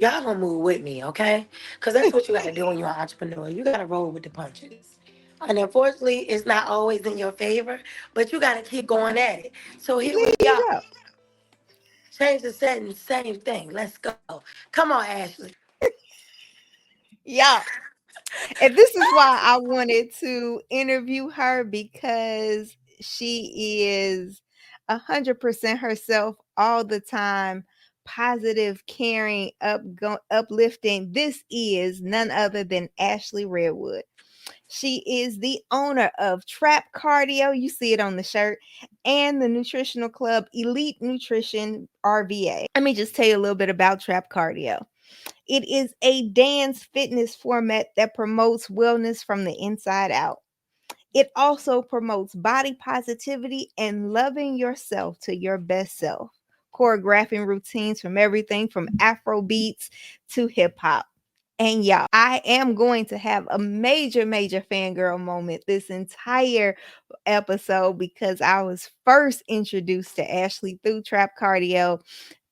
Y'all gonna move with me, okay? Because that's what you gotta do when you're an entrepreneur. You gotta roll with the punches. And unfortunately, it's not always in your favor, but you gotta keep going at it. So here There we you are. go. Change the setting, same thing. Let's go. Come on, Ashley. Yeah. And this is why I wanted to interview her because she is 100% herself all the time, positive, caring, uplifting. This is none other than Ashley Redwood. She is the owner of Trap Cardio, you see it on the shirt, and the nutritional club Elite Nutrition RVA. Let me just tell you a little bit about Trap Cardio. It is a dance fitness format that promotes wellness from the inside out. It also promotes body positivity and loving yourself to your best self, choreographing routines from everything from Afrobeats to hip hop. And y'all, I am going to have a major fangirl moment this entire episode because I was first introduced to Ashley through Trap Cardio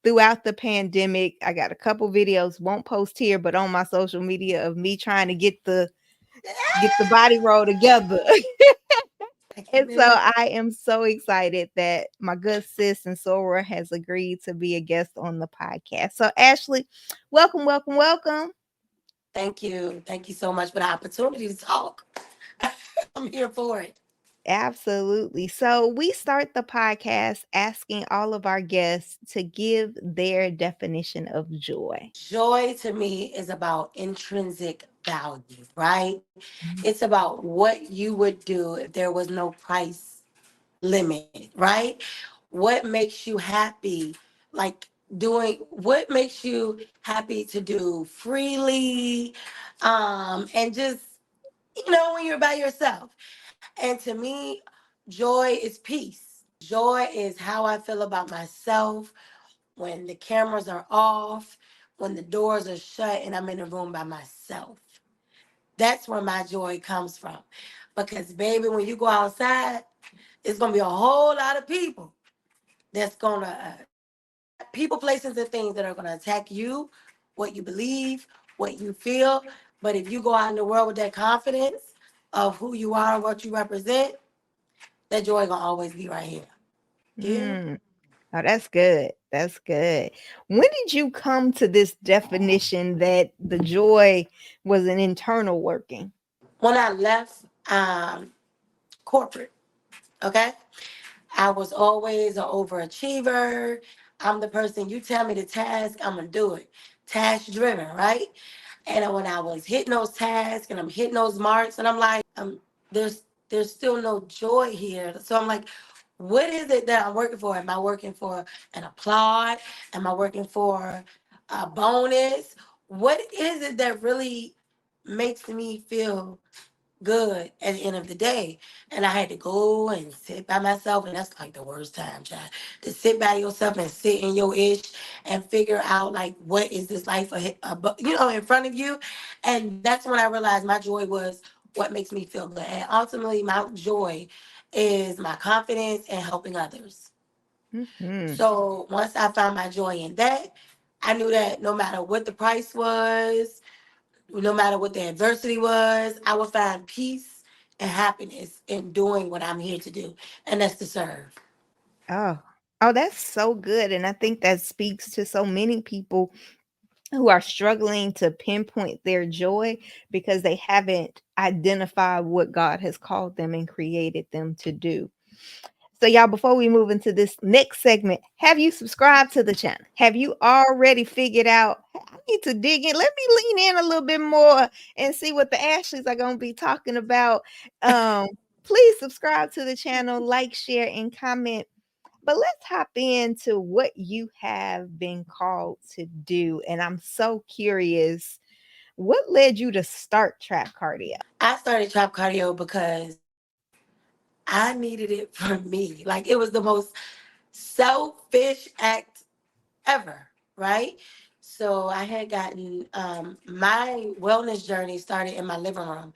throughout the pandemic. I got a couple videos, won't post here, but on my social media of me trying to get the body roll together. And so I am so excited that my good sis and Sora has agreed to be a guest on the podcast. So Ashley, welcome. Thank you. Thank you so much for the opportunity to talk. I'm here for it. Absolutely. So we start the podcast asking all of our guests to give their definition of joy. Joy to me is about intrinsic value, right? Mhm. It's about what you would do if there was no price limit, right? What makes you happy? Like doing what makes you happy to do freely, and just when you're by yourself. And to me, joy is peace. Joy is how I feel about myself when the cameras are off, when the doors are shut, and I'm in a room by myself. That's where my joy comes from. Because, baby, when you go outside, it's going to be a whole lot of people that's going to, people, places, and things that are going to attack you, what you believe, what you feel. But if you go out in the world with that confidence of who you are and what you represent, that joy going to always be right here. You hear me? Mm. Oh, that's good. That's good. When did you come to this definition that the joy was an internal working? When I left corporate, okay? I was always an overachiever. I'm the person, you tell me the task, I'm gonna do it. Task driven, right? And when I was hitting those tasks and I'm hitting those marks, and I'm like, there's still no joy here. So I'm like, what is it that I'm working for? Am I working for an applaud? Am I working for a bonus? What is it that really makes me feel good at the end of the day? And I had to go and sit by myself, and that's like the worst time, child. To sit by yourself and sit in your ish and figure out like what is this life in front of you. And that's when I realized my joy was what makes me feel good. And ultimately my joy is my confidence and helping others. Mhm. So once I found my joy in that, I knew that no matter what the price was, no matter what the adversity was, I would find peace and happiness in doing what I'm here to do, and that's to serve. Oh. Oh, that's so good. And I think that speaks to so many people who are struggling to pinpoint their joy because they haven't identified what God has called them and created them to do. So, y'all, before we move into this next segment, have you subscribed to the channel? Have you already figured out, "Hey, I need to dig in? Let me lean in a little bit more and see what the Ashleys are going to be talking about." Please subscribe to the channel, like, share, and comment. But let's hop into what you have been called to do. And I'm so curious, what led you to start Trap Cardio? I started Trap Cardio because I needed it for me. Like it was the most selfish act ever, right? So I had gotten my wellness journey started in my living room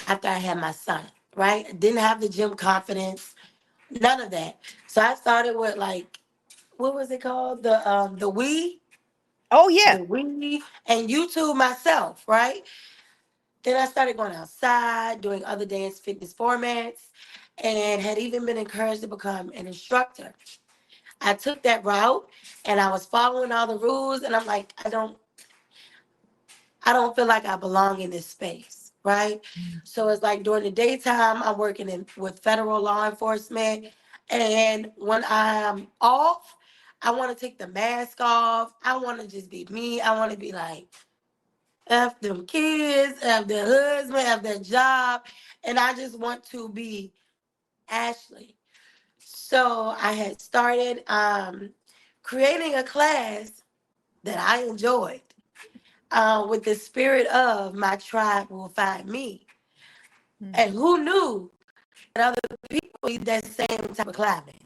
after I had my son, right? I didn't have the gym confidence, none of that. So I started with like, what was it called? The Wii. Oh yeah. to read and YouTube myself, right? Then I started going outside, doing other dance fitness formats, and had even been encouraged to become an instructor. I took that route and I was following all the rules, and I'm like, I don't feel like I belong in this space, right? So it's like during the daytime, I'm working with federal law enforcement, and when I'm off, I want to take the mask off. I want to just be me. I want to be like, F them kids, F their husband, F their job. And I just want to be Ashley. So I had started creating a class that I enjoyed with the spirit of my tribe will find me. Mm. And who knew that other people need that same type of climate?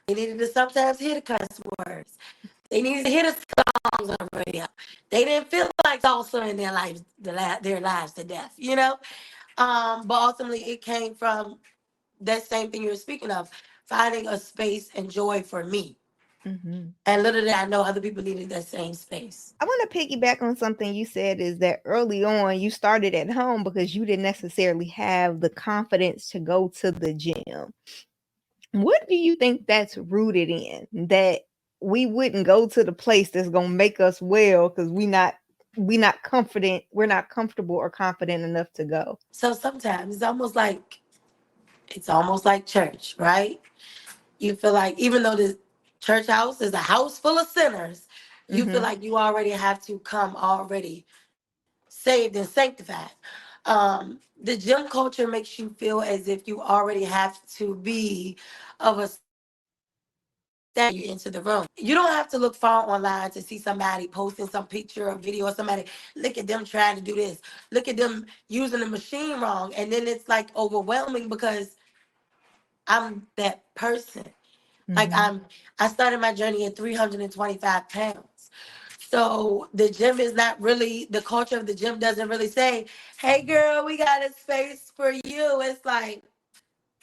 They needed to sometimes hear the cuss words. They needed to hear the songs on the radio. They didn't feel like salsa in their lives, their lives to death, you know? But ultimately, it came from that same thing you're speaking of, finding a space and joy for me. Mhm. And little did I know other people needed that same space. I want to piggyback on something you said is that early on you started at home because you didn't necessarily have the confidence to go to the gym. What do you think that's rooted in? That we wouldn't go to the place that's going to make us well because we not confident, we're not comfortable or confident enough to go. So sometimes it's almost like church, right? You feel like even though the church house is a house full of sinners, you feel Mhm. like you already have to come already saved and sanctified. The gym culture makes you feel as if you already have to be of a status to get you into the room. You don't have to look far online to see somebody posting some picture or video or somebody, look at them trying to do this, look at them using the machine wrong. And then it's like overwhelming because I'm that person. Like Mhm. I started my journey at 325 pounds. So the gym is not really, the culture of the gym doesn't really say, hey girl, we got a space for you. It's like,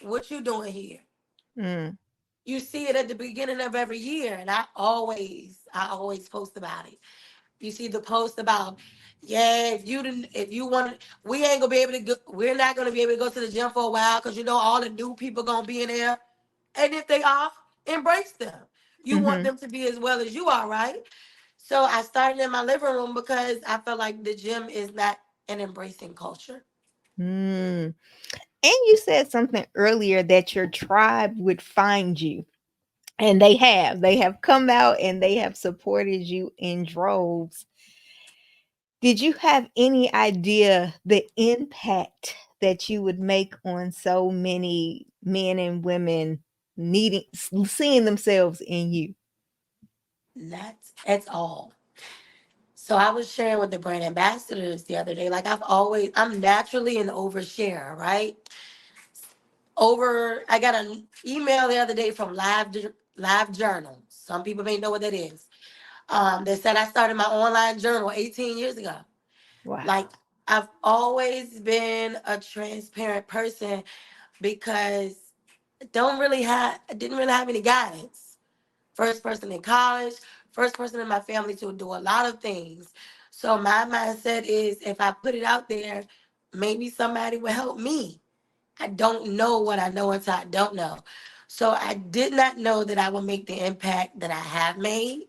what you doing here? Mm. You see it at the beginning of every year, and I always post about it. You see the post about, yeah, if you want, we ain't gonna be able to go, we're not gonna be able to go to the gym for a while because you know all the new people gonna be in there. And if they off, embrace them. You want Mhm. them to be as well as you are, right? So I started in my living room because I felt like the gym is not an embracing culture. Mm. And you said something earlier that your tribe would find you. And they have. They have come out and they have supported you in droves. Did you have any idea the impact that you would make on so many men and women seeing themselves in you? Not at all. So I was sharing with the brand ambassadors the other day. Like I'm naturally an oversharer, right? I got an email the other day from Live Journal. Some people may know what that is. They said I started my online journal 18 years ago. Like Wow. I've always been a transparent person because I didn't really have any guidance. First person in college, first person in my family to do a lot of things. So my mindset is if I put it out there, maybe somebody will help me. I don't know what I know until I don't know. So I did not know that I would make the impact that I have made.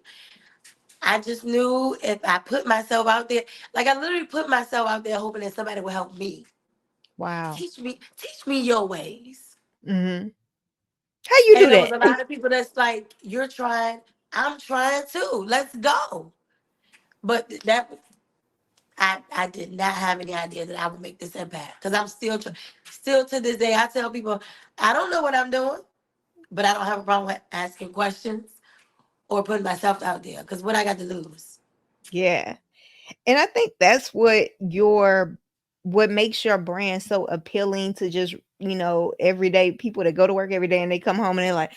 I just knew if I put myself out there, like I literally put myself out there hoping that somebody will help me. Wow. Teach me your ways. Mhm. How you And do there was that? a lot of people that's like, you're trying, I'm trying too. Let's go. But I did not have any idea that I would make this impact. Because I'm still to this day, I tell people, I don't know what I'm doing, but I don't have a problem with asking questions or putting myself out there. Because what I got to lose? Yeah. And I think that's what makes your brand so appealing to just, everyday people that go to work every day and they come home and they're like,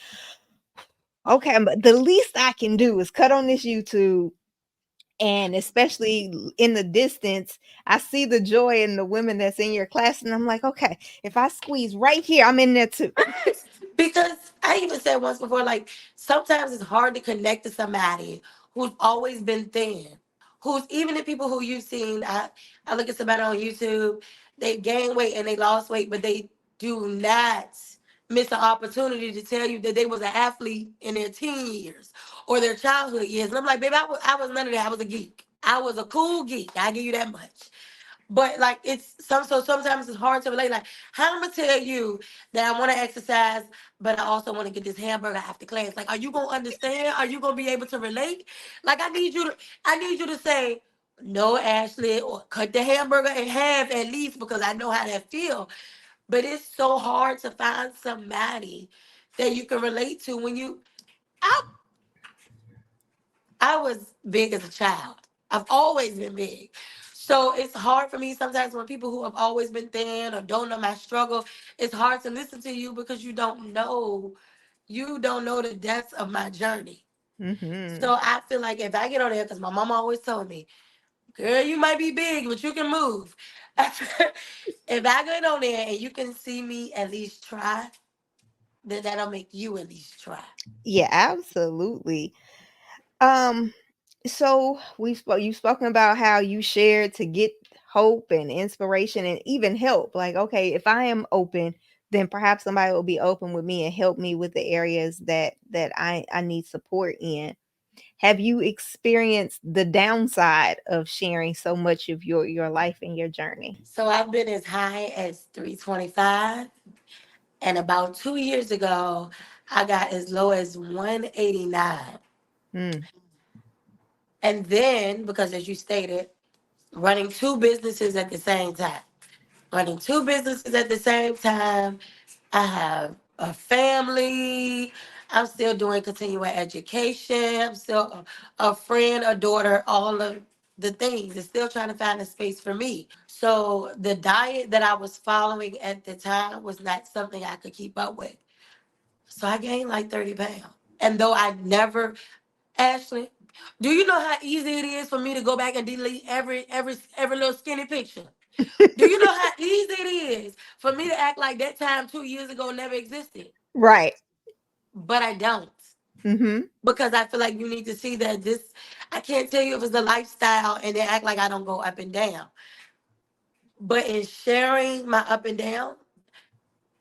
okay, but the least I can do is cut on this YouTube. And especially in the distance, I see the joy in the women that's in your class. And I'm like, okay, if I squeeze right here, I'm in there too. Because I even said once before, like sometimes it's hard to connect to somebody who's always been thin. who's even the people who you've seen. I look at somebody on YouTube, they gain weight and they lost weight, but they do not miss an opportunity to tell you that they was an athlete in their teen years or their childhood years. And I'm like, baby, I was none of that. I was a geek. I was a cool geek. I give you that much. But like sometimes it's hard to relate. Like, how I'm gonna tell you that I want to exercise, but I also want to get this hamburger after class. Like, are you gonna understand? Are you gonna be able to relate? Like, I need you to say no, Ashley, or cut the hamburger in half at least because I know how that feel. But it's so hard to find somebody that you can relate to when you. I I was big as a child. I've always been big. So it's hard for me sometimes when people who have always been thin or don't know my struggle, it's hard to listen to you because you don't know the depths of my journey. Mhm. So I feel like if I get on there, because my mama always told me, girl, you might be big, but you can move. If I get on there and you can see me at least try, then that'll make you at least try. Yeah, absolutely. Um, so you've spoken about how you shared to get hope and inspiration and even help. Like, okay, if I am open, then perhaps somebody will be open with me and help me with the areas that I need support in. Have you experienced the downside of sharing so much of your life and your journey? So I've been as high as 325. And about 2 years ago, I got as low as 189. Mm, And then, because as you stated, running two businesses at the same time. Running two businesses at the same time. I have a family. I'm still doing continuing education. I'm still a friend, a daughter, all of the things. It's still trying to find a space for me. So the diet that I was following at the time was not something I could keep up with. So I gained like 30 pounds. And though I never, Ashley, do you know how easy it is for me to go back and delete every little skinny picture? Do you know how easy it is for me to act like that time 2 years ago never existed? right. But I don't. Mhm. Because I feel like you need to see that I can't tell you if it's a lifestyle and then act like I don't go up and down. But in sharing my up and down,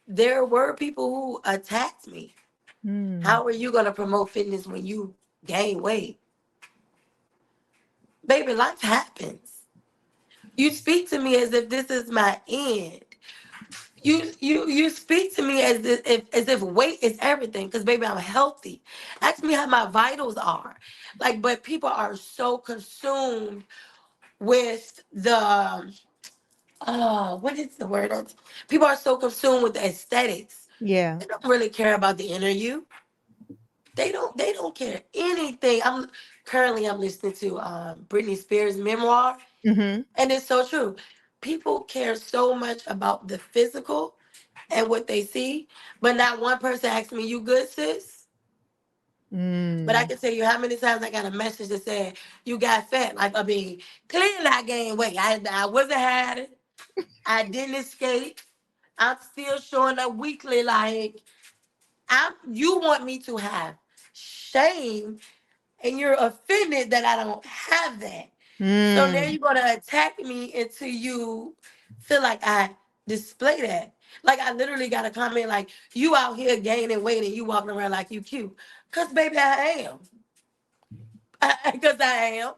there were people who attacked me. Mm. How are you going to promote fitness when you gain weight? Baby, life happens. You speak to me as if this is my end. You speak to me as if weight is everything. Because baby, I'm healthy. Ask me how my vitals are. Like, but people are so consumed with the what is the word? People are so consumed with the aesthetics. Yeah. They don't really care about the inner you. They don't care anything. I'm listening to Britney Spears' memoir. Mhm. And it's so true. People care so much about the physical and what they see, but not one person asked me, "You good, sis?" But I Mm. can tell you how many times I got a message that said, "You got fat." Like, I mean, clearly I gained weight. I wasn't hiding. I didn't escape. I'm still showing up weekly. Like, you want me to have shame, and you're offended that I don't have that. So now Mm. you're gonna attack me until you feel like I display that. Like, I literally got a comment like, "You out here gaining weight and you walking around like you cute." Cause baby, I am. Cause I am.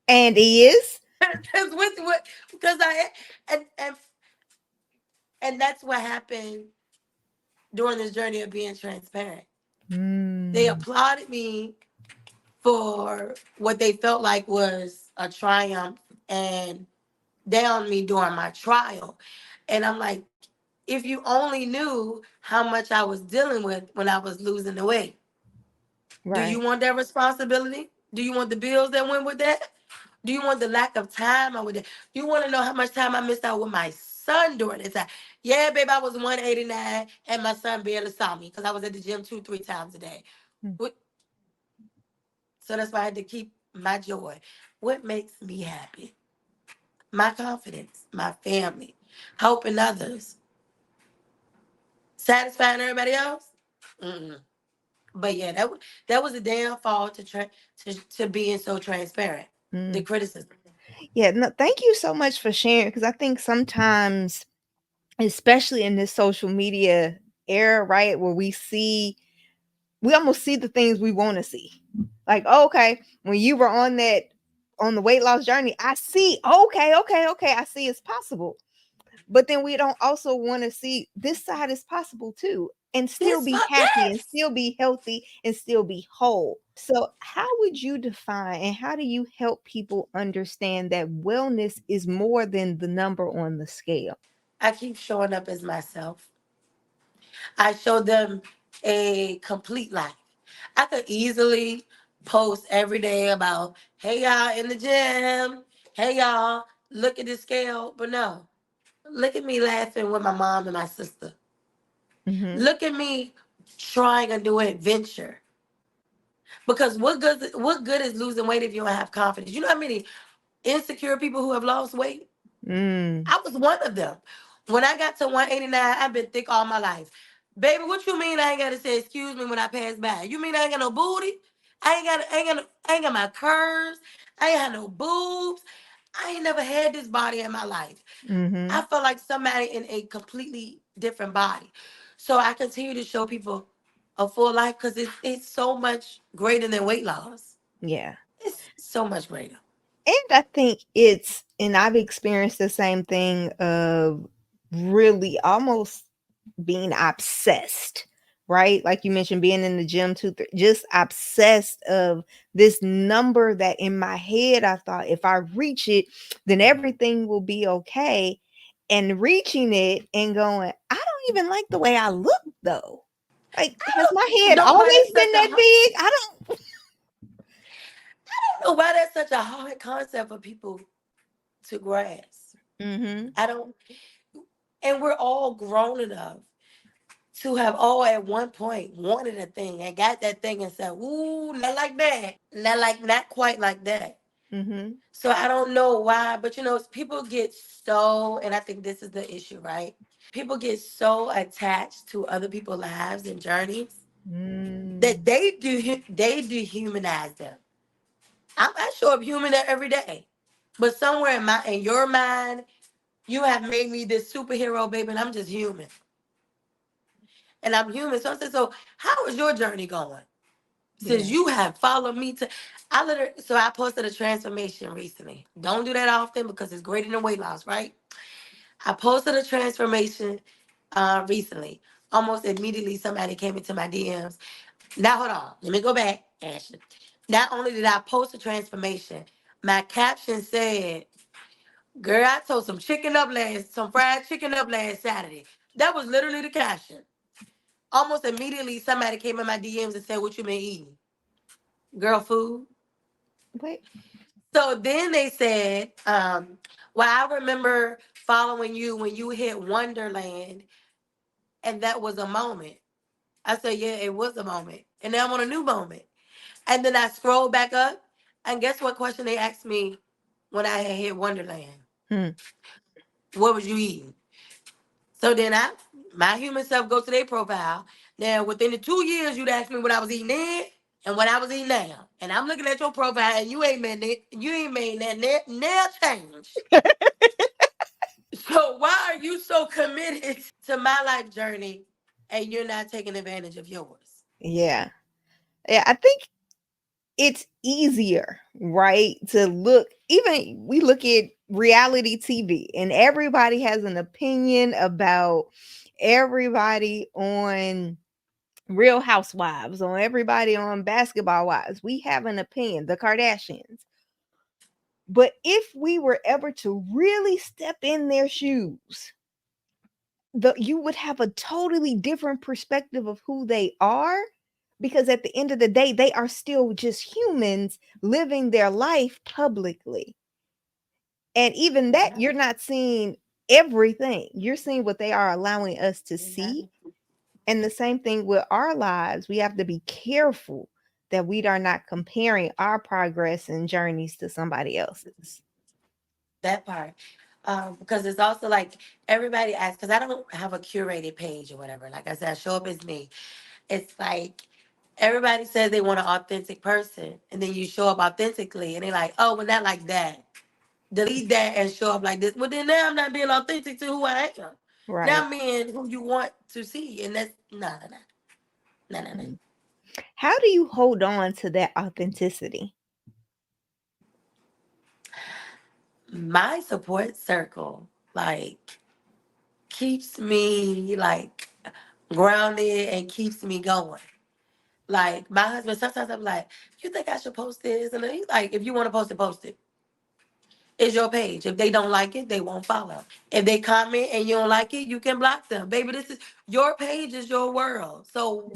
And is? Cause what? Because I am. And that's what happened during this journey of being transparent. They Mm. applauded me for what they felt like was a triumph and down me during my trial. And I'm like, if you only knew how much I was dealing with when I was losing the weight, do you Right. want that responsibility? Do you want the bills that went with that? Do you want the lack of time I would? Do you want to know how much time I missed out with my son during this time? Yeah, babe, I was 189 and my son barely saw me because I was at the gym 2, 3 times a day. Mm. So that's why I had to keep my joy. What makes me happy? My confidence, my family, helping others, satisfying everybody else. Mm-mm. But yeah, that was a downfall to being so transparent. the Mm. criticism. Yeah, no, thank you so much for sharing because I think sometimes, especially in this social media era, right, where we almost see the things we want to see. Like, oh, okay, when you were on the weight loss journey, I see, okay, I see it's possible. But then we don't also want to see this side is possible too, and still be happy and Yes. still be healthy and still be whole. So, how would you define and how do you help people understand that wellness is more than the number on the scale? I keep showing up as myself. I show them a complete life. I could easily post every day about, hey y'all in the gym, hey y'all, look at the scale. But no, look at me laughing with my mom and my sister. Mm-hmm. Look at me trying a new adventure. Because what good is losing weight if you don't have confidence? You know how many insecure people who have lost weight? Mm. I was one of them. When I got to 189, I've been thick all my life. Baby, what you mean I ain't gotta say excuse me when I pass by? You mean I ain't got no booty? I ain't got my curves. I ain't had no boobs. I ain't never had this body in my life. I Mm-hmm. felt like somebody in a completely different body. So I continue to show people a full life because it's so much greater than weight loss. Yeah. It's so much greater. And I think it's, and I've experienced the same thing of really almost being obsessed, right? Like you mentioned, being in the gym too, just obsessed of this number that in my head I thought if I reach it, then everything will be okay. And reaching it and going, I don't even like the way I look though. Like, has my I head don't know why always that's been such that a big? I don't. know why that's such a hard concept for people to grasp. Mm-hmm. I don't, and we're all grown enough to have all at one point wanted a thing and got that thing and said, "Ooh, not like that, not quite like that." Mm-hmm. So I don't know why, but people get so, and I think this is the issue, right? People get so attached to other people's lives and journeys that Mm. they dehumanize them. I show up human every day, but somewhere in your mind, you have made me this superhero, baby, and I'm just human, and I'm human. So I said, so how is your journey going? Since Yeah. you have followed me to, I posted a transformation recently. Don't do that often because it's greater than weight loss, right? I posted a transformation recently. Almost immediately, somebody came into my DMs. Now, hold on. Let me go back, Ashley. Not only did I post a transformation, my caption said, "Girl, I told some fried chicken up last Saturday." That was literally the caption. Almost immediately, somebody came in my DMs and said, "What you been eating, girl? Food." Wait. So then they said, "Well, I remember following you when you hit Wonderland, and that was a moment." I said, "Yeah, it was a moment, and now I'm on a new moment." And then I scrolled back up, and guess what question they asked me when I had hit Wonderland? Hmm. What was you eating? So then my human self, go to their profile. Now, within the 2 years, you'd ask me what I was eating then and what I was eating now. And I'm looking at your profile, and you ain't made that nail change. So why are you so committed to my life journey and you're not taking advantage of yours? Yeah. Yeah. I think it's easier, right? To look, even we look at reality TV and everybody has an opinion about everybody on Real Housewives, on everybody on Basketball Wives. We have an opinion, the Kardashians. But if we were ever to really step in their shoes, you would have a totally different perspective of who they are, because at the end of the day they are still just humans living their life publicly, and even that you're not seeing everything, you're seeing what they are allowing us to see. And the same thing with our lives, we have to be careful that we are not comparing our progress and journeys to somebody else's. That part. Because it's also like everybody asks, because I don't have a curated page or whatever. Like I said, I show up as me. It's like Everybody says they want an authentic person, and then you show up authentically, and they're like, "Oh, well, not like that. Delete that and show up like this." Well, then now I'm not being authentic to who I am. Now Right. I'm being who you want to see, and that's nah. Mm. How do you hold on to that authenticity? My support circle, like, keeps me like grounded and keeps me going. Like my husband, sometimes I'm like, "You think I should post this?" And he's like, "If you want to post it, post it. It's your page. If they don't like it, they won't follow. If they comment and you don't like it, you can block them. Baby, this is your page, is your world. So Mhm.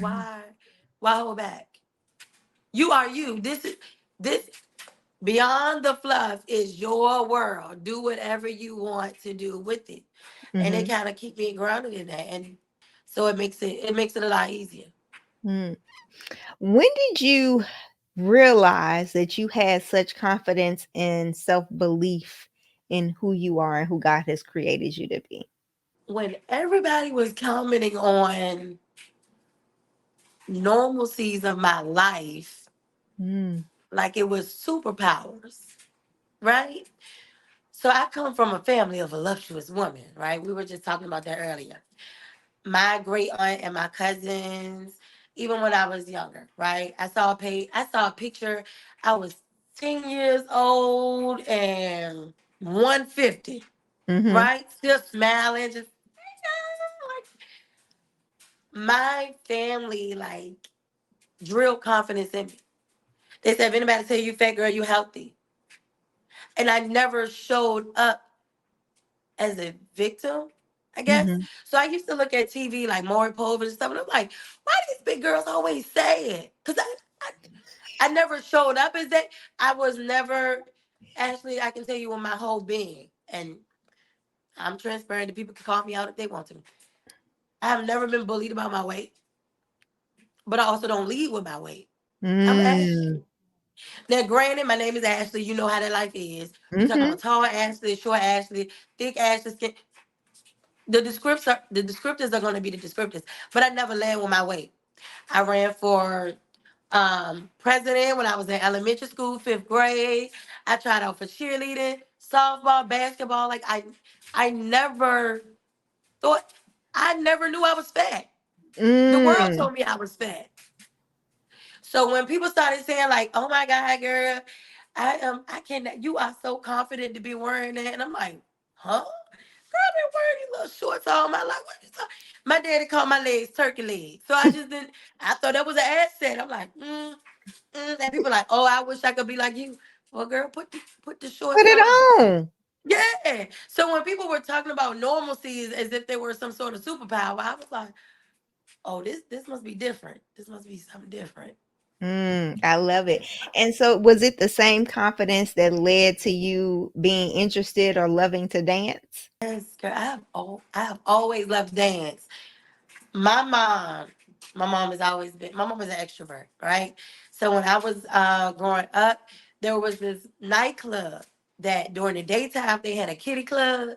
why hold back? You are you. This beyond the fluff is your world. Do whatever you want to do with it." And it Mhm. kind of keep me grounded in that. And so it makes it a lot easier. Mm. When did you realize that you had such confidence and self-belief in who you are and who God has created you to be? When everybody was commenting on normalcies of my life, Mm. like it was superpowers, right? So I come from a family of voluptuous women, right? We were just talking about that earlier. My great aunt and my cousins, even when I was younger, right? I saw a picture. I was 10 years old and 150, Mhm. right? Still smiling, just like my family, like, drilled confidence in me. They said, if anybody tell you fat girl, you healthy. And I never showed up as a victim, I guess. Mhm. So I used to look at TV like Maury Povich and stuff, and I'm like, why these big girls always say it? Because I never showed up as that. I was never, Ashley, I can tell you in my whole being, and I'm transparent, the people can call me out if they want to. I have never been bullied about my weight, but I also don't lead with my weight. I'm Mm. Ashley. Now, granted, my name is Ashley. You know how that life is. We talking Mhm. about tall Ashley, short Ashley, thick Ashley, skin. The descriptors are going to be the descriptors, but I never led with my weight. I ran for president when I was in elementary school, fifth grade. I tried out for cheerleading, softball, basketball. Like I never thought, I never knew I was fat. The world Mm. told me I was fat. So when people started saying like, "Oh my God, girl, I cannot. You are so confident to be wearing that," and I'm like, "Huh? Girl, I've been wearing these little shorts all my life. What you talking?" My daddy called my legs turkey legs, so I just didn't. I thought that was an asset. I'm like, and people like, "Oh, I wish I could be like you." Well, girl, put the Put shorts it on. on. Yeah. So when people were talking about normalcy as if they were some sort of superpower, I was like, "Oh, this must be different. This must be something different." I love it. And so was it the same confidence that led to you being interested or loving to dance? Yes, girl. I have always loved dance. My mom, my mom has always been. My mom was an extrovert, right? So when I was growing up, there was this nightclub that during the daytime they had a kitty club,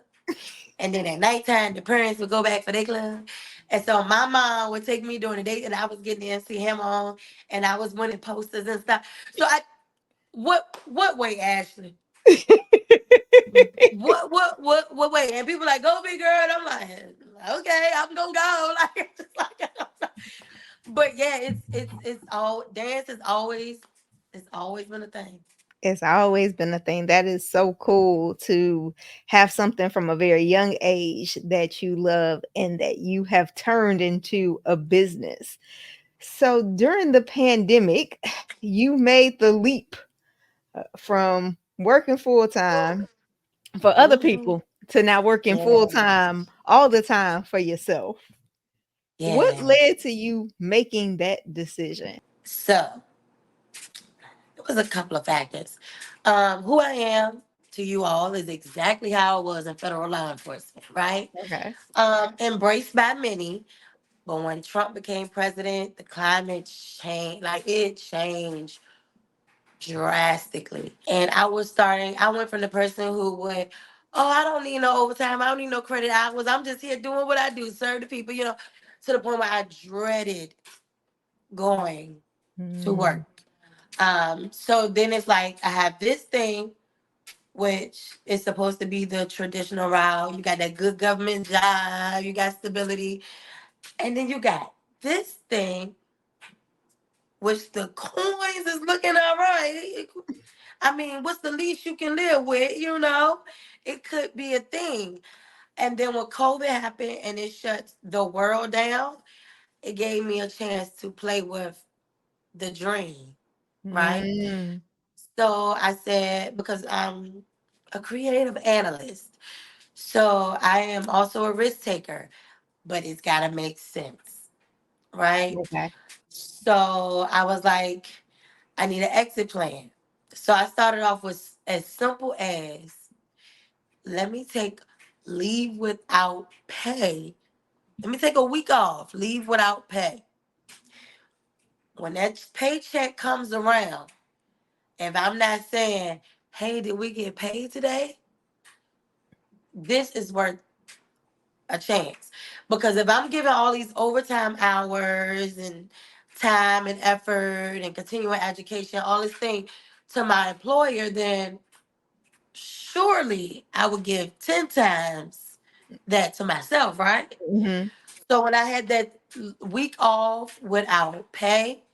and then at nighttime the parents would go back for their club. And so my mom would take me during the day, and I was getting the MC Hammer on, and I was winning posters and stuff. So what way, Ashley? What way? And people like, "Go big girl," and I'm like, "Okay, I'm gonna go." Like, just like, but yeah, it's all dance is always, it's always been a thing. It's always been a thing. That is so cool to have something from a very young age that you love and that you have turned into a business. So during the pandemic, you made the leap from working full time for other Hmm. people to now working full Yeah, time all the time for yourself. What yeah. led to you making that decision? So it was a couple of factors. Who I am to you all is exactly how I was in federal law enforcement, right? Okay. Embraced by many, but when Trump became president, the climate changed. Like it changed drastically. And I went from the person who would, "Oh, I don't need no overtime. I don't need no credit hours. I'm just here doing what I do, serve the people," to the point where I dreaded going. to Mm. work. So then it's like I have this thing, which is supposed to be the traditional route. You got that good government job, you got stability, and then you got this thing, which the coins is looking all right. I mean, what's the least you can live with, you know? It could be a thing. And then when COVID happened and it shut the world down, it gave me a chance to play with the dream, right? Mm. So I said, because I'm a creative analyst, so I am also a risk taker, but it's got to make sense, right? Okay. So I was like, I need an exit plan. So I started off with as simple as, let me take leave without pay. Let me take a week off, leave without pay. When that paycheck comes around, if I'm not saying, hey, did we get paid today? This is worth a chance. Because if I'm giving all these overtime hours and time and effort and continuing education, all this thing to my employer, then surely I would give 10 times that to myself, right? Mhm. So when I had that week off without pay,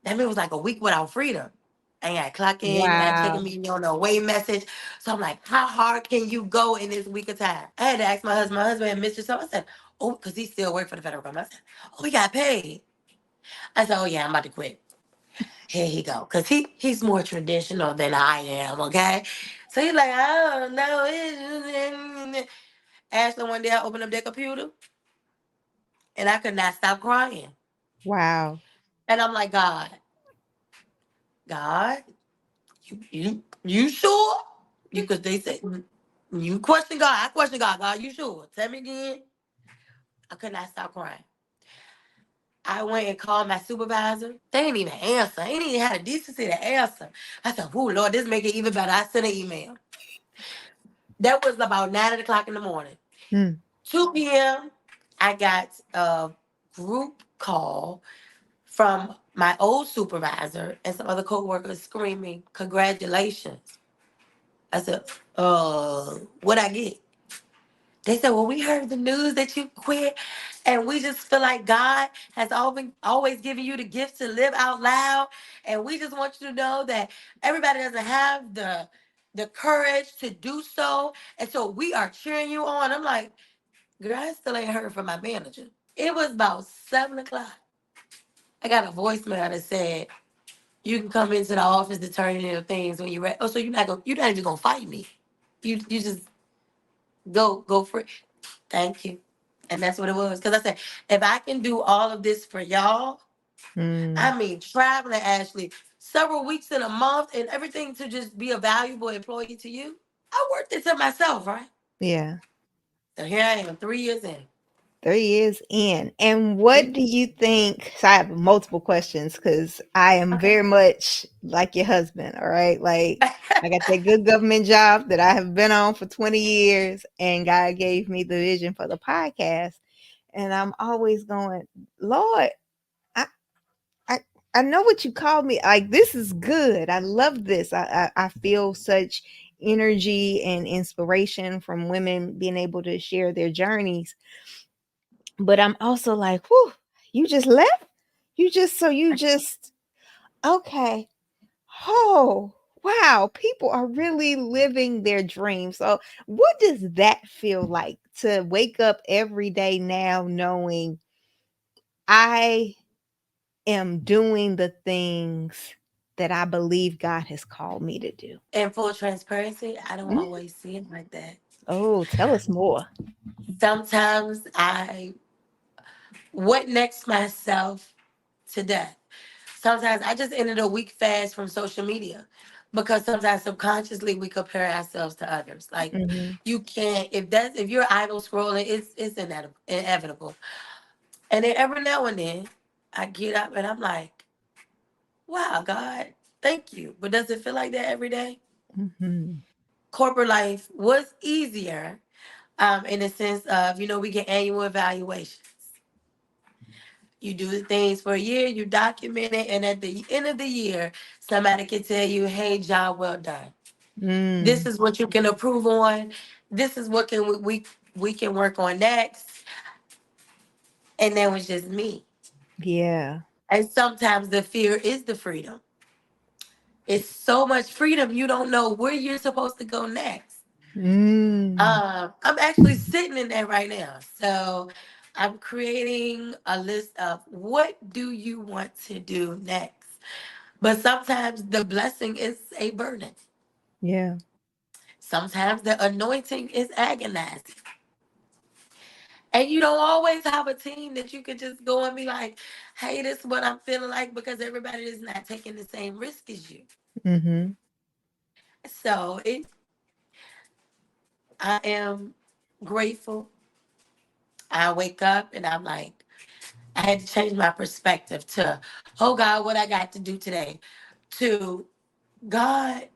that means it was like a week without freedom. I got to clock in, you got to check Wow. me on the away message. So I'm like, how hard can you go in this week of time? I had to ask my husband had missed something. I said, oh, because he still work for the federal government. I said, oh, he got paid. I said, oh yeah, I'm about to quit. Here he go. Because he's more traditional than I am, okay? So he's like, I don't know. Ashley, one day I opened up their computer and I could not stop crying. Wow. And I'm like, God, you sure? Because they said you question God. I question God. God, you sure? Tell me again. I could not stop crying. I went and called my supervisor. They didn't even answer. They didn't even have the decency to answer. I said, "Oh Lord, this make it even better." I sent an email. That was about 9 o'clock in the morning. Mm. 2 p.m. I got a group call from my old supervisor and some other coworkers screaming, "Congratulations!" I said, what I get? They said, well, we heard the news that you quit, and we just feel like God has always given you the gift to live out loud. And we just want you to know that everybody doesn't have the courage to do so. And so we are cheering you on. I'm like, girl, I still ain't heard from my manager. It was about 7 o'clock. I got a voicemail that said, you can come into the office to turn in your things when you're ready. Oh, so you're not even gonna fight me. You just go for it. Thank you. And that's what it was. Because I said, if I can do all of this for y'all, Mm. I mean, traveling, Ashley, several weeks in a month and everything to just be a valuable employee to you, I worked it to myself, right? Yeah. So here I am, 3 years in. 3 years in. And what do you think? So I have multiple questions because I am Okay. very much like your husband. All right. Like I got that good government job that I have been on for 20 years, and God gave me the vision for the podcast. And I'm always going, Lord, I, I, I know what you called me. Like, this is good. I love this. I feel such energy and inspiration from women being able to share their journeys, but I'm also like, whew, you just left? You just okay. Oh, wow. People are really living their dreams. So what does that feel like to wake up every day now knowing I am doing the things that I believe God has called me to do? In full transparency, I don't Mhm. always see it like that. Oh, tell us more. Sometimes I went next myself to death. Sometimes I just ended a week fast from social media because sometimes subconsciously we compare ourselves to others. Like Mhm. you can't if you're idle scrolling, it's inevitable. And then every now and then I get up and I'm like, wow, God, thank you. But does it feel like that every day? Mhm. Corporate life was easier, in the sense of, we get annual evaluations. You do the things for a year, you document it, and at the end of the year, somebody can tell you, "Hey, job well done. This Mm. is what you can improve on. This is what can we can work on next." And that was just me. Yeah. And sometimes the fear is the freedom. It's so much freedom, you don't know where you're supposed to go next. Mm. I'm actually sitting in that right now. So I'm creating a list of what do you want to do next. But sometimes the blessing is a burden. Yeah. Sometimes the anointing is agonizing. And you don't always have a team that you could just go and be like, "Hey, this is what I'm feeling like," because everybody is not taking the same risk as you. Mhm. So I am grateful. I wake up and I'm like, I had to change my perspective to, "Oh God, what I got to do today," to, "God,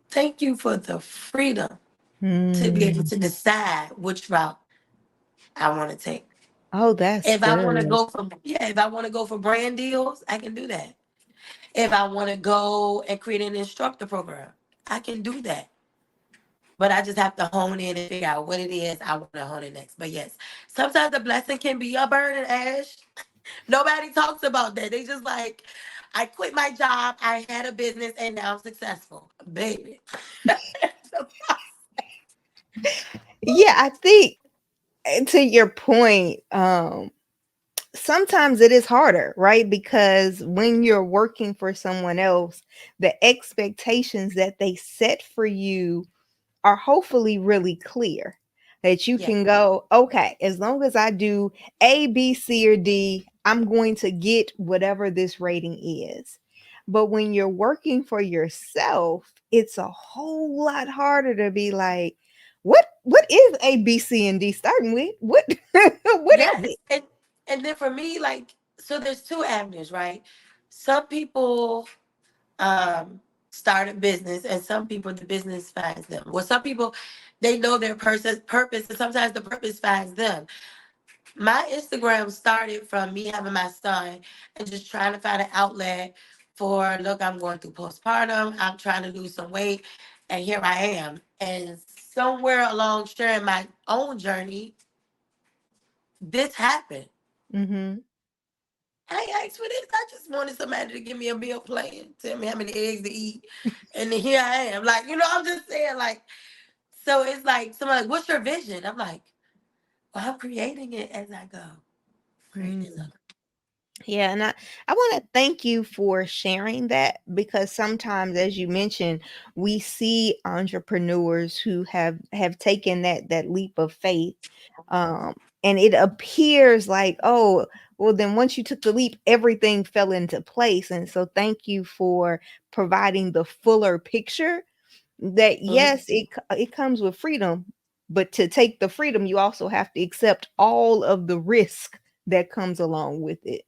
thank you for the freedom to be able Mm. to decide which route I want to take. Oh, that's If I want to good. go for, yeah, if I want to go for brand deals, I can do that. If I want to go and create an instructor program, I can do that. But I just have to hone in and figure out what it is I want to hone in next. But yes, sometimes the blessing can be a burden, Ash. Nobody talks about that. They just like, "I quit my job, I had a business, and now I'm successful." Baby. Yeah, I think to your point, sometimes it is harder, right? Because when you're working for someone else, the expectations that they set for you are hopefully really clear, that you Yeah. can go, okay, as long as I do A, B, C, or D, I'm going to get whatever this rating is. But when you're working for yourself, it's a whole lot harder to be like, what is A, B, C, and D starting with? What what is Yes. it? And then for me, like, so there's two avenues, right? Some people um start a business and some people the business finds them. Well, some people they know their purpose and sometimes the purpose finds them. My Instagram started from me having my son and just trying to find an outlet for, look, I'm going through postpartum, I'm trying to lose some weight, and here I am. And somewhere along sharing my own journey, this happened. Mm-hmm. I ain't asked for this. I just wanted somebody to give me a meal plan, tell me how many eggs to eat. And then here I am. Like, I'm just saying, like, so it's like, someone like, "What's your vision?" I'm like, "Well, I'm creating it as I go. Creating it as I Mm. go." Yeah, and I want to thank you for sharing that, because sometimes, as you mentioned, we see entrepreneurs who have taken that leap of faith, um, and it appears like, oh, well, then once you took the leap, everything fell into place. And so, thank you for providing the fuller picture. That Mhm. yes, it comes with freedom, but to take the freedom, you also have to accept all of the risk that comes along with it.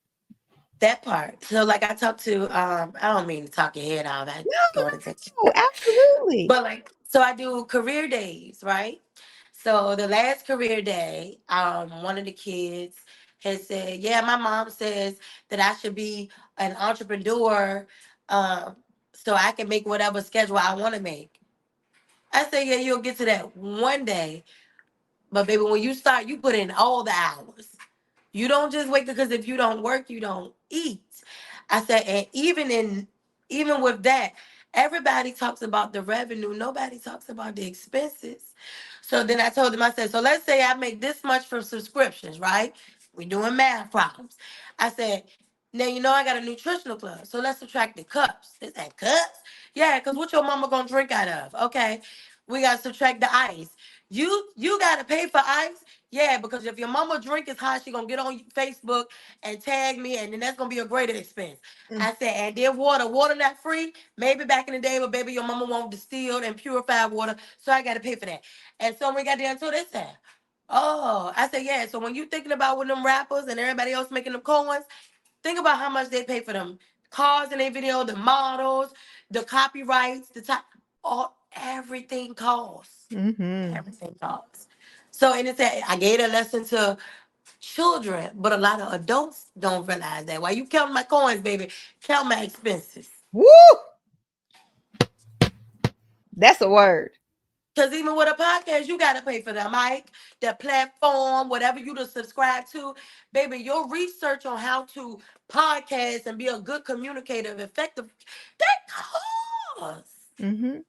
That part. So, like, I talked to, I don't mean to talk your head off. I No, go to text. no, absolutely. But like, so I do career days, right? So the last career day, one of the kids had said, "Yeah, my mom says that I should be an entrepreneur, um, so I can make whatever schedule I want to make." I said, "Yeah, you'll get to that one day, but baby, when you start, you put in all the hours. You don't just wait because if you don't work, you don't eat." I said, and even with that, everybody talks about the revenue. Nobody talks about the expenses. So then I told them, I said, "So let's say I make this much from subscriptions, right? We're doing math problems." I said, "Now I got a nutritional club. So let's subtract the cups." They said, "Cups?" "Yeah, because what your mama gonna drink out of?" "Okay." "We gotta subtract the ice." You gotta pay for ice?" "Yeah, because if your mama drink is high, she gonna get on Facebook and tag me, and then that's gonna be a greater expense." Mm. I said, "And then water not free. Maybe back in the day, but baby, your mama won't distilled and purified water, so I gotta pay for that." And so when we got down to this, said, "Oh," I said, "Yeah." So when you thinking about when them rappers and everybody else making them coins, think about how much they pay for them cars in their video, the models, the copyrights, the top, all everything costs. Mhm. Everything costs. So and it said I gave a lesson to children, but a lot of adults don't realize that. While you count my coins, baby, count my expenses. Woo! That's a word. Because even with a podcast, you got to pay for the mic, the platform, whatever you to subscribe to. Baby, your research on how to podcast and be a good communicator, effective, that costs. Mm-hmm.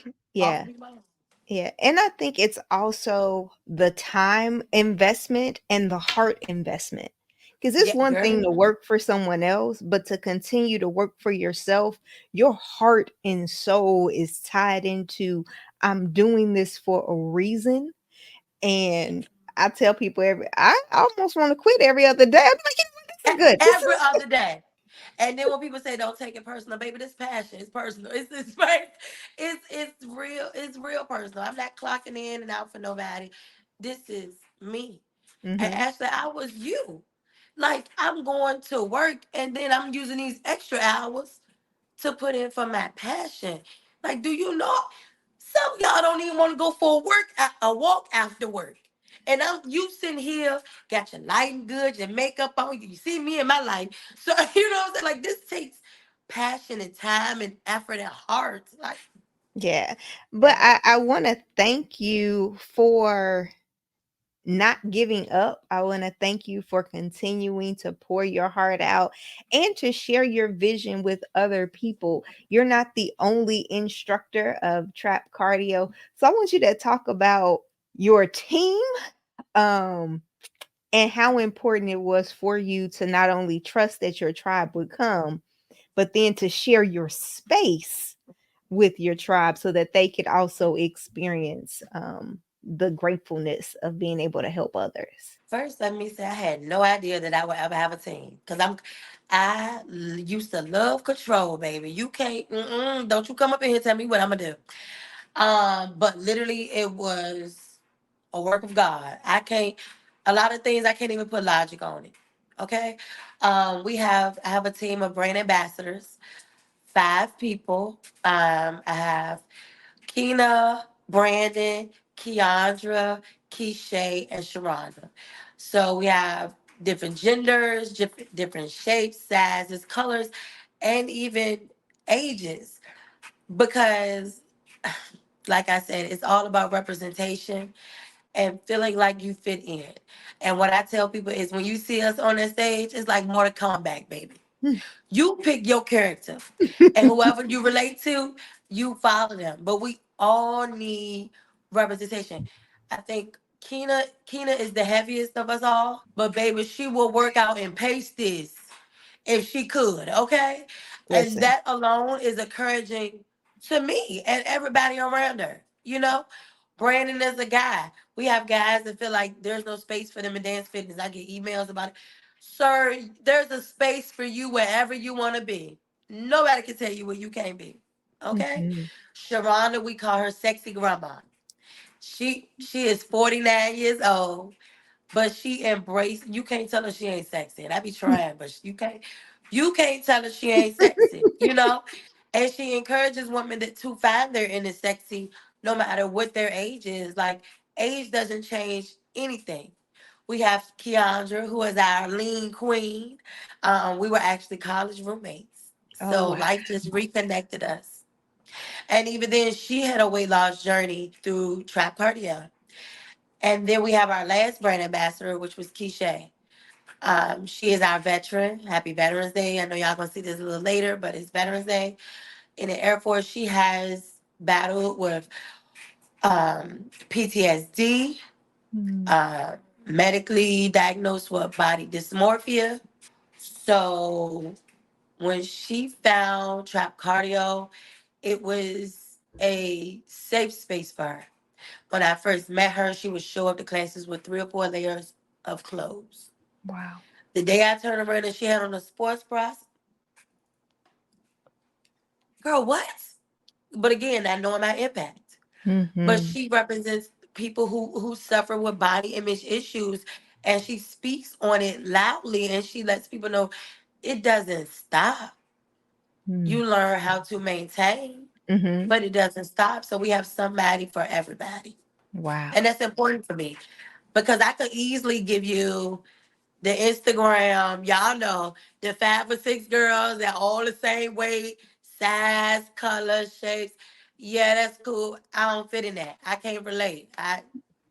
All Yeah. be mine. Yeah. And I think it's also the time investment and the heart investment. Because it's Yeah, one thing to girl. work for someone else, but to continue to work for yourself, your heart and soul is tied into I'm doing this for a reason. And I tell people I almost want to quit every other day. I'm like, you know what, this is good. This Every is other day. And then when people say don't take it personal, baby, this passion is personal. It's right. It's real personal. I'm not clocking in and out for nobody. This is me. And mm-hmm. actually, I was you. Like I'm going to work and then I'm using these extra hours to put in for my passion. Like, do you know some of y'all don't even want to go for a walk after work? And you sitting here, got your lighting good, your makeup on, you see me in my life. So you know what I'm saying? Like this takes passion and time and effort and heart. Like, Yeah. But yeah. I want to thank you for not giving up. I want to thank you for continuing to pour your heart out and to share your vision with other people. You're not the only instructor of trap cardio. So I want you to talk about your team um and how important it was for you to not only trust that your tribe would come, but then to share your space with your tribe so that they could also experience the gratefulness of being able to help others. First, let me say I had no idea that I would ever have a team because used to love control, baby. You can't, don't you come up in here and tell me what I'm gonna do. But literally, it was a work of God. I can't. A lot of things I can't even put logic on it. Okay. I have a team of brand ambassadors, 5 people. I have Keena, Brandon, Keandra, Keisha, and Sharonda. So we have different genders, different shapes, sizes, colors, and even ages. Because, like I said, it's all about representation and feeling like you fit in. And what I tell people is when you see us on that stage, it's like Mortal Kombat, baby. You pick your character, and whoever you relate to, you follow them. But we all need representation. I think Keena is the heaviest of us all, but baby, she will work out and pace this if she could, okay? And Listen. that alone is encouraging to me and everybody around her. Brandon is a guy. We have guys that feel like there's no space for them in dance fitness. I get emails about it. Sir, there's a space for you wherever you want to be. Nobody can tell you where you can't be. Okay? Mhm. Sharonda, we call her sexy grandma. She is 49 years old, but she embraced. You can't tell her she ain't sexy. And I be trying, but you can't tell her she ain't sexy. And she encourages women to find their inner sexy no matter what their age is. Like age doesn't change anything. We have Keandra, who is our lean queen. We were actually college roommates. Oh So wow. life just reconnected us. And even then, she had a weight loss journey through trap cardio. And then we have our last brand ambassador, which was Keisha. She is our veteran. Happy Veterans Day. I know y'all gonna see this a little later, but it's Veterans Day. In the Air Force, she has battled with PTSD, Mm. uh, medically diagnosed with body dysmorphia. So when she found trap cardio, it was a safe space for her. When I first met her, she would show up to classes with 3 or 4 layers of clothes. Wow. The day I turned around and she had on a sports bra, girl, what? But again, I know my impact. But Mhm. she represents people who suffer with body image issues, and she speaks on it loudly, and she lets people know it doesn't stop. Mm. You learn how to maintain, Mhm. but it doesn't stop. So we have somebody for everybody. Wow. And that's important for me. because I could easily give you the Instagram. Y'all know the 5 or 6 girls that all the same weight, size, color, shapes. Yeah, that's cool. I don't fit in that. I can't relate. I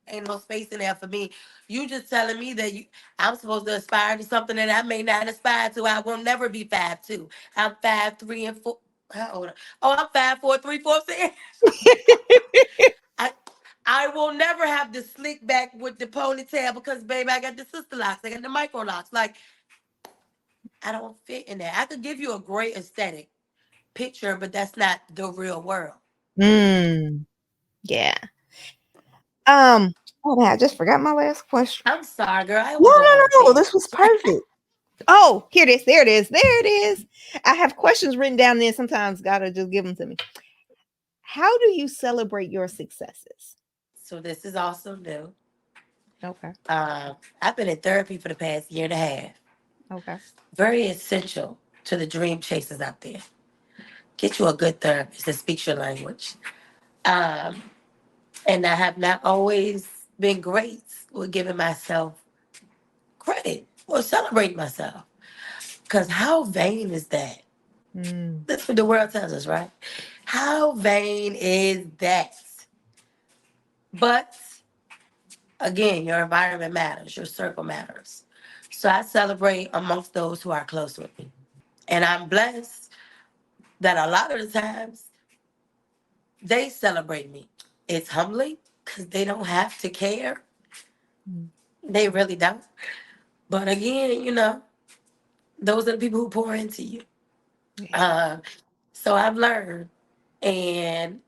ain't no space in there for me. You just telling me that I'm supposed to aspire to something that I may not aspire to. I will never be 5'2". I'm 5'3" and 4. How old? Oh, I'm 5'4", 3/4". I I will never have the slick back with the ponytail because baby, I got the sister locks, I got the micro locks. Like I don't fit in that. I could give you a great aesthetic picture, but that's not the real world. Mm, yeah. Oh man, I just forgot my last question. I'm sorry, girl. I No, was going on a no, no. tangent. This was perfect. Oh, here it is. There it is. There it is. I have questions written down there. Sometimes gotta just give them to me. How do you celebrate your successes? So this is also new. Okay. I've been in therapy for the past year and a half. Okay. Very essential to the dream chasers out there. Get you a good therapist that speaks your language. Um, and I have not always been great with giving myself credit or celebrating myself. Because how vain is that? Mm, That's what the world tells us, right? How vain is that? But again, your environment matters, your circle matters. So I celebrate amongst those who are close with me. And I'm blessed that a lot of the times they celebrate me. It's humbling because they don't have to care. mm, They really don't. But again, those are the people who pour into you. yeah. Uh, so I've learned. And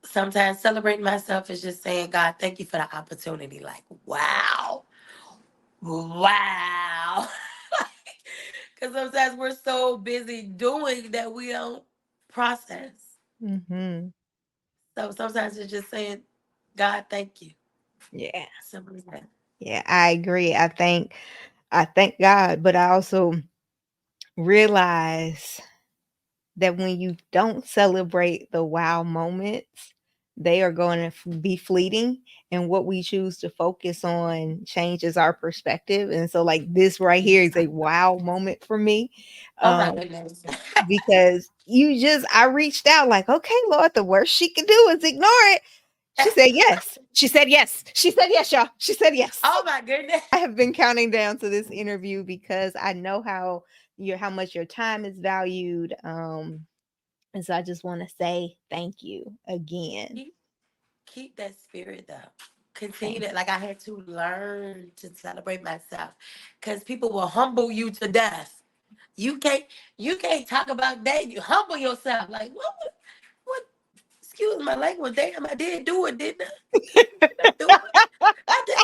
sometimes celebrating myself is just saying, God, thank you for the opportunity. Like, wow. Wow. Because sometimes we're so busy doing that we don't process. Mm-hmm. So sometimes it's just saying, God, thank you. Yeah. Simple as that. Yeah. I agree. I thank God, but I also realize that when you don't celebrate the wow moments, they are going to be fleeting. And what we choose to focus on changes our perspective. And so, like, this right here is a wow moment for me. Oh my Um, goodness. because I reached out, like, okay, Lord, the worst she could do is ignore it. She said yes. She said yes. She said yes, y'all. She said yes. Oh my goodness. I have been counting down to this interview because I know how much your time is valued. And so I just want to say thank you again. Keep, keep that spirit though. Continue Thank to, like, I had to learn to celebrate myself because people will humble you to death. You can't you can't talk about that. You humble yourself. Like what excuse my language, damn, I did do it, didn't I? Did I do it? I did,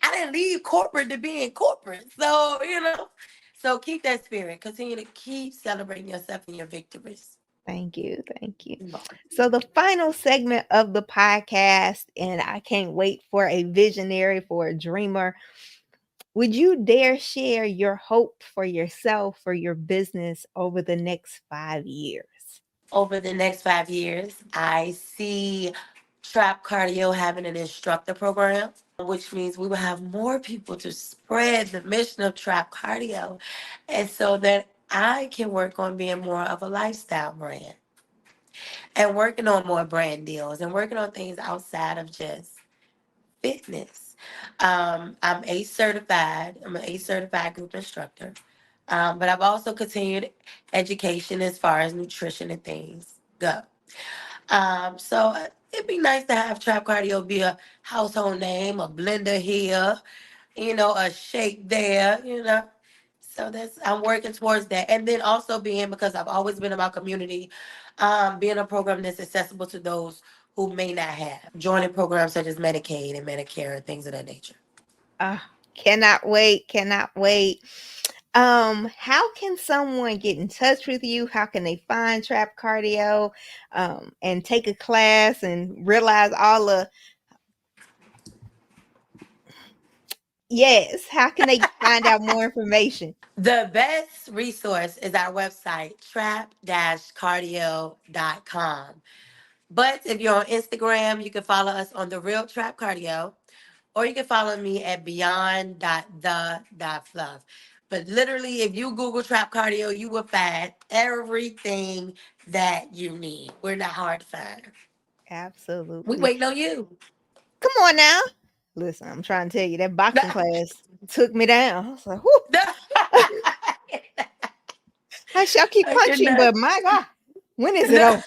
I didn't leave corporate to be in corporate. So, So keep that spirit. Continue to keep celebrating yourself and your victories. thank you. Thank you. So the final segment of the podcast, and I can't wait for a visionary, for a dreamer. Would you dare share your hope for yourself, for your business over the next 5 years? Over the next 5 years, I see Trap Cardio having an instructor program, which means we will have more people to spread the mission of Trap Cardio. And so that I can work on being more of a lifestyle brand and working on more brand deals and working on things outside of just fitness. I'm ACE certified. I'm an ACE certified group instructor. But I've also continued education as far as nutrition and things go. So it'd be nice to have Trap Cardio be a household name, a blender here, a shake there. So that's I'm working towards that. And then also being, because I've always been about community, being a program that's accessible to those who may not have. Joining programs such as Medicaid and Medicare and things of that nature. Cannot wait. Cannot wait. How can someone get in touch with you? How can they find Trap Cardio and take a class and realize all the yes, how can they find out more information? The best resource is our website, trap-cardio.com. But if you're on Instagram, you can follow us on The Real Trap Cardio, or you can follow me at beyond.the.fluff. But literally, if you Google Trap Cardio, you will find everything that you need. We're not hard to find. We Absolutely. waiting on you. Come on now. Listen, I'm trying to tell you that boxing class took me down. I was like, whoo, I shall keep I punching, cannot. but my God, when is it No, over?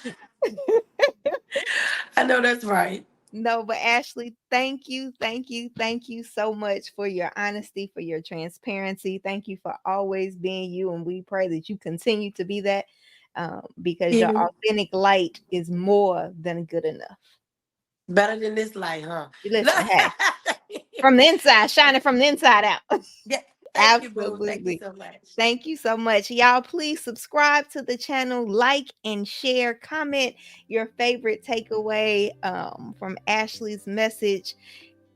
I know that's right. No, but Ashley, thank you, thank you, thank you so much for your honesty, for your transparency. Thank you for always being you. And we pray that you continue to be that because your You authentic light is more than good enough. better than this light, huh? Listen, hey, from the inside, shining from the inside out. Yeah. Thank you, boo. Thank you Absolutely. so much. Thank you so much. Y'all, please subscribe to the channel, like and share, comment your favorite takeaway from Ashley's message.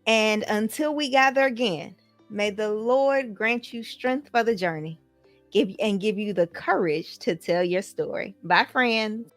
And until we gather again, may the Lord grant you strength for the journey, give you the courage to tell your story. Bye, friends.